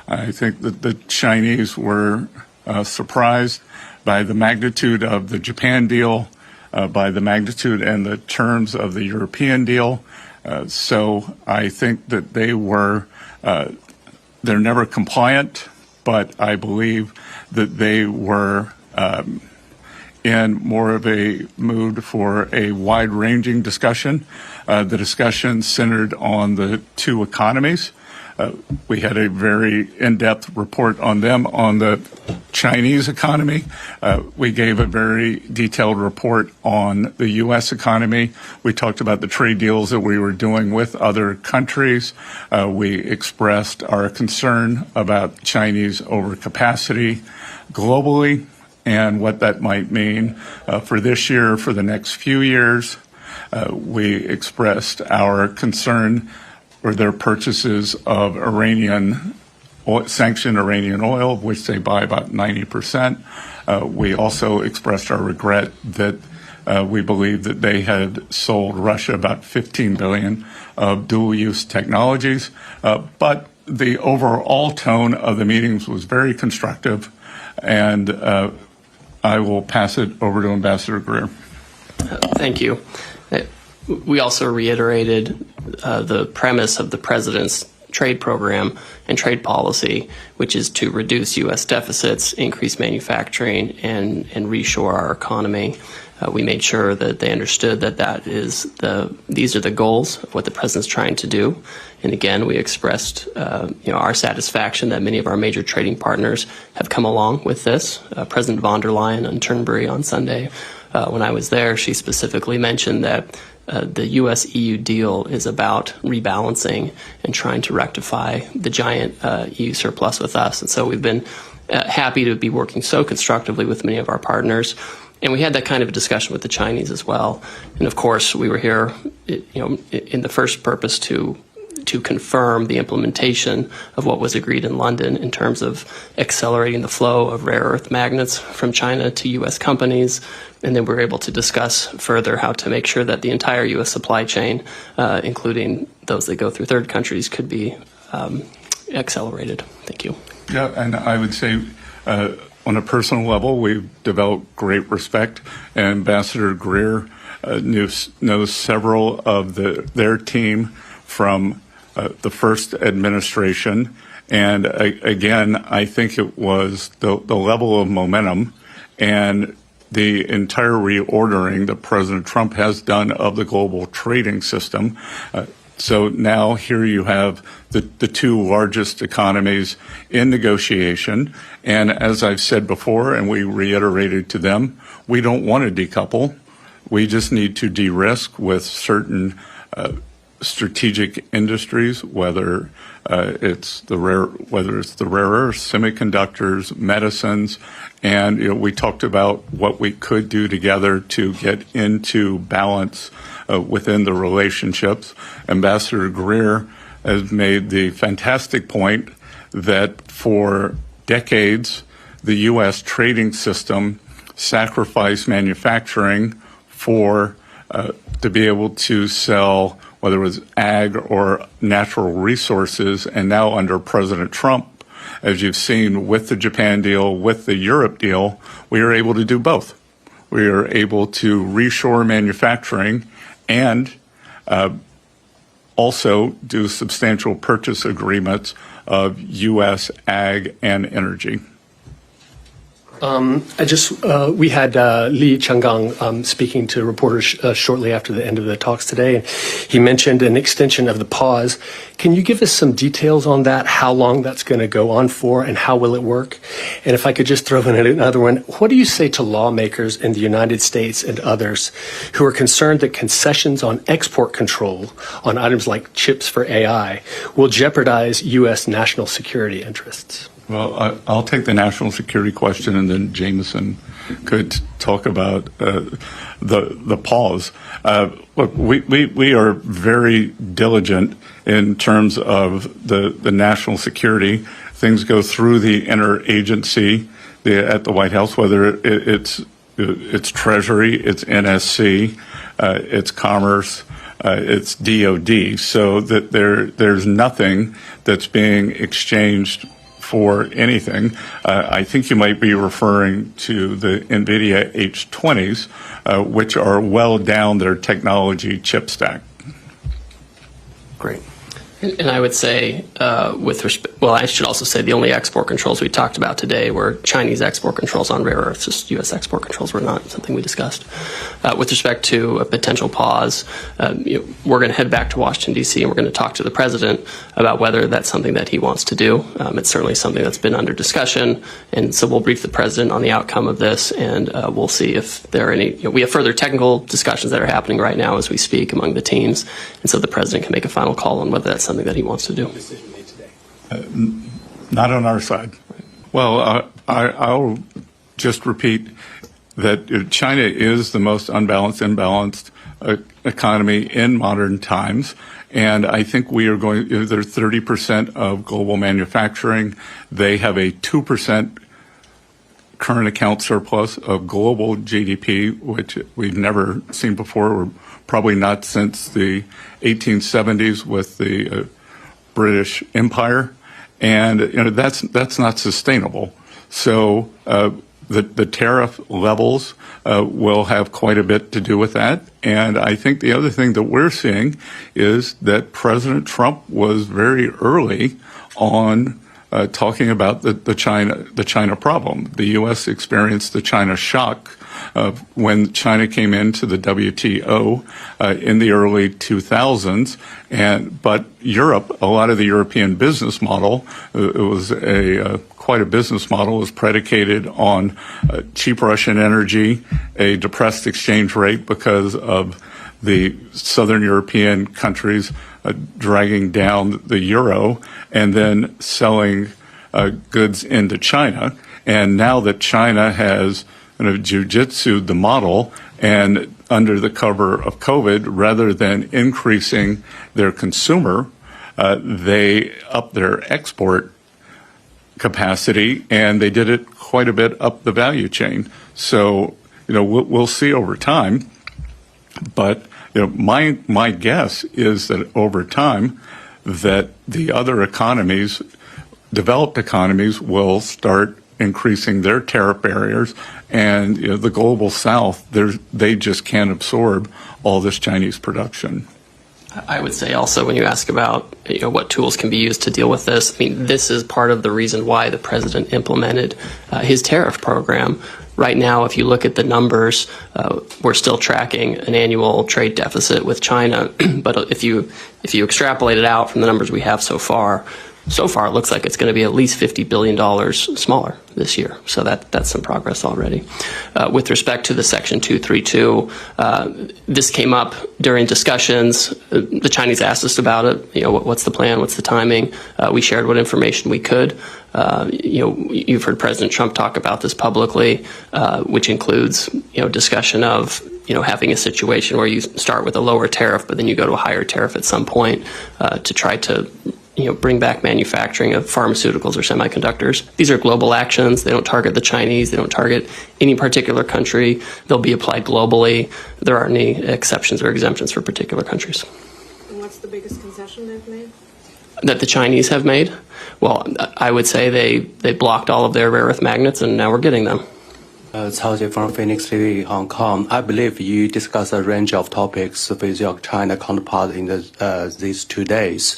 I think that the Chinese were surprised by the magnitude of the Japan deal, by the magnitude and the terms of the European deal. So I think that they're never compliant, but I believe that they were in more of a mood for a wide-ranging discussion. The discussion centered on the two economies. We had a very in-depth report on them on the Chinese economy. We gave a very detailed report on the U.S. economy. We talked about the trade deals that we were doing with other countries. We expressed our concern about Chinese overcapacity globally and what that might mean for this year, for the next few years. We expressed our concern for their purchases of sanctioned Iranian oil, of which they buy about 90%. We also expressed our regret that we believe that they had sold Russia about $15 billion of dual-use technologies. But the overall tone of the meetings was very constructive, and I will pass it over to Ambassador Greer. Thank you. We also reiterated the premise of the President's trade program and trade policy, which is to reduce U.S. deficits, increase manufacturing, and reshore our economy. We made sure that they understood that these are the goals of what the President's trying to do. And again, we expressed our satisfaction that many of our major trading partners have come along with this. President von der Leyen on Turnberry on Sunday, when I was there, she specifically mentioned that the U.S.-EU deal is about rebalancing and trying to rectify the giant EU surplus with us. And so we've been happy to be working so constructively with many of our partners. And we had that kind of a discussion with the Chinese as well. And of course, we were here, in the first purpose to confirm the implementation of what was agreed in London in terms of accelerating the flow of rare earth magnets from China to U.S. companies. And then we were able to discuss further how to make sure that the entire U.S. supply chain, including those that go through third countries, could be accelerated. Thank you. Yeah, and I would say on a personal level, we've developed great respect. Ambassador Greer knows several of their team from the first administration. And again, I think it was the level of momentum and the entire reordering that President Trump has done of the global trading system. So now here you have the two largest economies in negotiation. And as I've said before, and we reiterated to them, we don't want to decouple. We just need to de-risk with certain strategic industries, whether it's the rare earths, semiconductors, medicines, and we talked about what we could do together to get into balance within the relationships. Ambassador Greer has made the fantastic point that for decades the U.S. trading system sacrificed manufacturing for to be able to sell, whether it was ag or natural resources. And now under President Trump, as you've seen with the Japan deal, with the Europe deal, we are able to do both. We are able to reshore manufacturing and also do substantial purchase agreements of U.S. ag and energy. We had Li Changgang speaking to reporters shortly after the end of the talks today, and he mentioned an extension of the pause. Can you give us some details on that, how long that's going to go on for, and how will it work? And if I could just throw in another one, what do you say to lawmakers in the United States and others who are concerned that concessions on export control on items like chips for AI will jeopardize U.S. national security interests? Well, I'll take the national security question, and then Jameson could talk about the pause. Look, we are very diligent in terms of the national security. Things go through the interagency at the White House, whether it's Treasury, it's NSC, it's Commerce, it's DOD, so that there's nothing that's being exchanged for anything. I think you might be referring to the NVIDIA H20s, which are well down their technology chip stack. Great. And I would say, I should also say the only export controls we talked about today were Chinese export controls on rare earths. Just U.S. export controls were not something we discussed. With respect to a potential pause, we're going to head back to Washington, D.C., and we're going to talk to the president about whether that's something that he wants to do. It's certainly something that's been under discussion, and so we'll brief the president on the outcome of this, and we'll see if there are any. We have further technical discussions that are happening right now as we speak among the teams, and so the president can make a final call on whether that's something that he wants to do. Decision made today. Not on our side. Well, I'll just repeat that China is the most imbalanced economy in modern times. And I think they're 30% of global manufacturing. They have a 2% current account surplus of global GDP, which we've never seen before, or probably not since the 1870s with the British Empire. And that's not sustainable. So the tariff levels will have quite a bit to do with that. And I think the other thing that we're seeing is that President Trump was very early on talking about the China problem. The U.S. experienced the China shock when China came into the WTO in the early 2000s, but Europe, a lot of the European business model, it was quite a business model, was predicated on cheap Russian energy, a depressed exchange rate because of the southern European countries dragging down the euro and then selling goods into China. And now that China has jujitsu'd the model, and under the cover of COVID, rather than increasing their consumer, they upped their export capacity, and they did it quite a bit up the value chain. So, we'll see over time. But my guess is that over time, that the other economies, developed economies, will start increasing their tariff barriers, and the global South, they just can't absorb all this Chinese production. I would say also, when you ask about what tools can be used to deal with this, this is part of the reason why the president implemented his tariff program. Right now, if you look at the numbers, we're still tracking an annual trade deficit with China. But if you extrapolate it out from the numbers we have so far it looks like it's going to be at least $50 billion smaller this year. So that's some progress already. With respect to the Section 232, this came up during discussions. The Chinese asked us about it. What's the plan? What's the timing? We shared what information we could. You've heard President Trump talk about this publicly, which includes, discussion of, having a situation where you start with a lower tariff, but then you go to a higher tariff at some point to try to bring back manufacturing of pharmaceuticals or semiconductors. These are global actions. They don't target the Chinese. They don't target any particular country. They'll be applied globally. There aren't any exceptions or exemptions for particular countries. And what's the biggest concession they've made? That the Chinese have made? Well, I would say they blocked all of their rare earth magnets, and now we're getting them. Cao Jie from Phoenix TV, Hong Kong. I believe you discussed a range of topics with your China counterpart in these 2 days.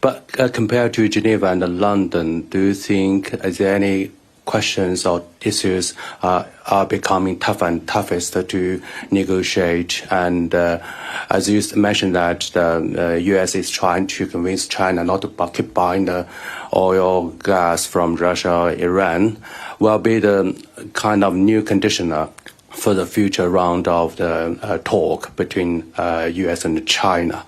But compared to Geneva and London, do you think is there any questions or issues are becoming tougher and toughest to negotiate? And as you mentioned that the U.S. is trying to convince China not to keep buying the oil, gas from Russia or Iran, will be the kind of new conditioner for the future round of the talk between U.S. and China.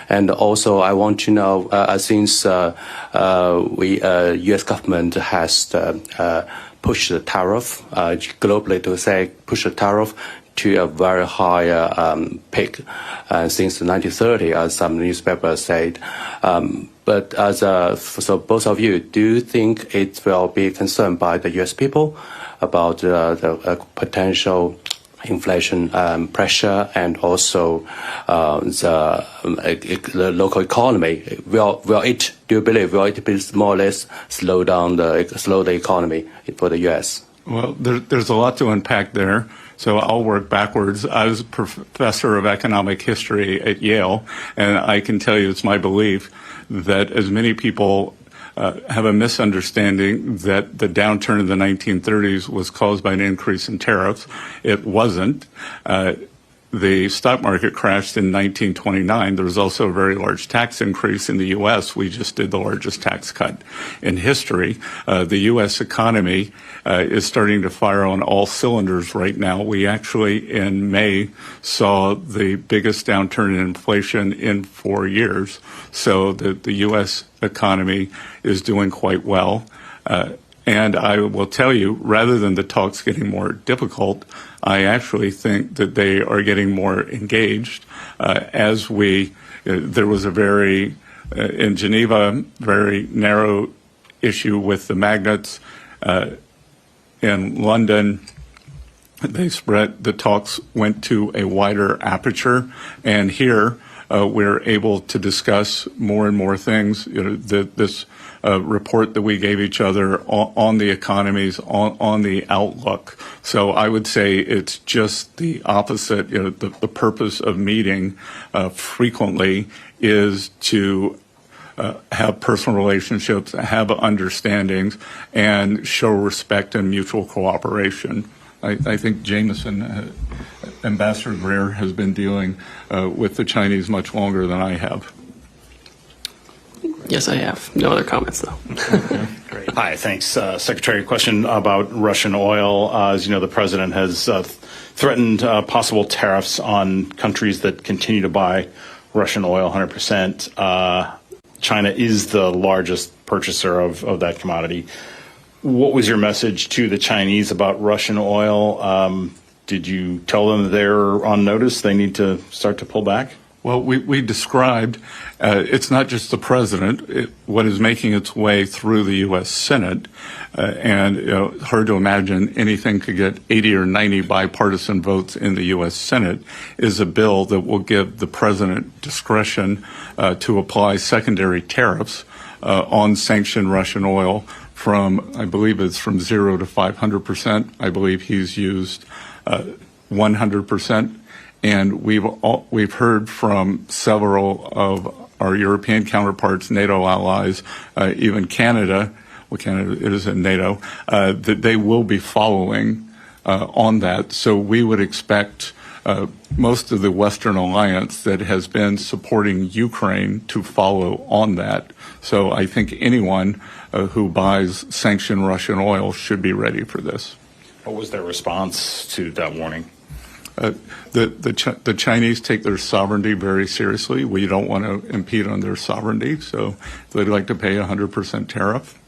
And also, I want to know, since U.S. government has pushed the tariff globally, to say push the tariff to a very high peak since 1930, as some newspapers said. But so both of you, do you think it will be concerned by the U.S. people about the potential inflation pressure and also the local economy. Do you believe will it be more or less slow the economy for the U.S.? Well, there's a lot to unpack there. So I'll work backwards. I was a professor of economic history at Yale, and I can tell you it's my belief that as many people have a misunderstanding that the downturn in the 1930s was caused by an increase in tariffs. It wasn't. The stock market crashed in 1929. There was also a very large tax increase in the U.S. We just did the largest tax cut in history. The U.S. economy is starting to fire on all cylinders right now. We actually, in May, saw the biggest downturn in inflation in 4 years. So the U.S. economy is doing quite well. And I will tell you, rather than the talks getting more difficult, I actually think that they are getting more engaged. There was a in Geneva, very narrow issue with the magnets. In London, the talks went to a wider aperture. And here, we're able to discuss more and more things. This report that we gave each other on the economies, on the outlook. So I would say it's just the opposite. The purpose of meeting frequently is to have personal relationships, have understandings, and show respect and mutual cooperation. I think Jameson, Ambassador Greer, has been dealing with the Chinese much longer than I have. Yes, I have. No other comments, though. Great. Hi, thanks. Secretary, question about Russian oil. As you know, the president has threatened possible tariffs on countries that continue to buy Russian oil 100%. China is the largest purchaser of that commodity. What was your message to the Chinese about Russian oil? Did you tell them that they're on notice, they need to start to pull back? Well, we described, it's not just the president, what is making its way through the U.S. Senate, and hard to imagine anything could get 80 or 90 bipartisan votes in the U.S. Senate, is a bill that will give the president discretion to apply secondary tariffs on sanctioned Russian oil from, I believe it's from 0 to 500%. I believe he's used 100%. And we've heard from several of our European counterparts, NATO allies, even Canada. Well, Canada is in NATO, that they will be following on that. So we would expect most of the Western alliance that has been supporting Ukraine to follow on that. So I think anyone who buys sanctioned Russian oil should be ready for this. What was their response to that warning? The Chinese take their sovereignty very seriously. We don't want to impede on their sovereignty, so they'd like to pay 100% tariff.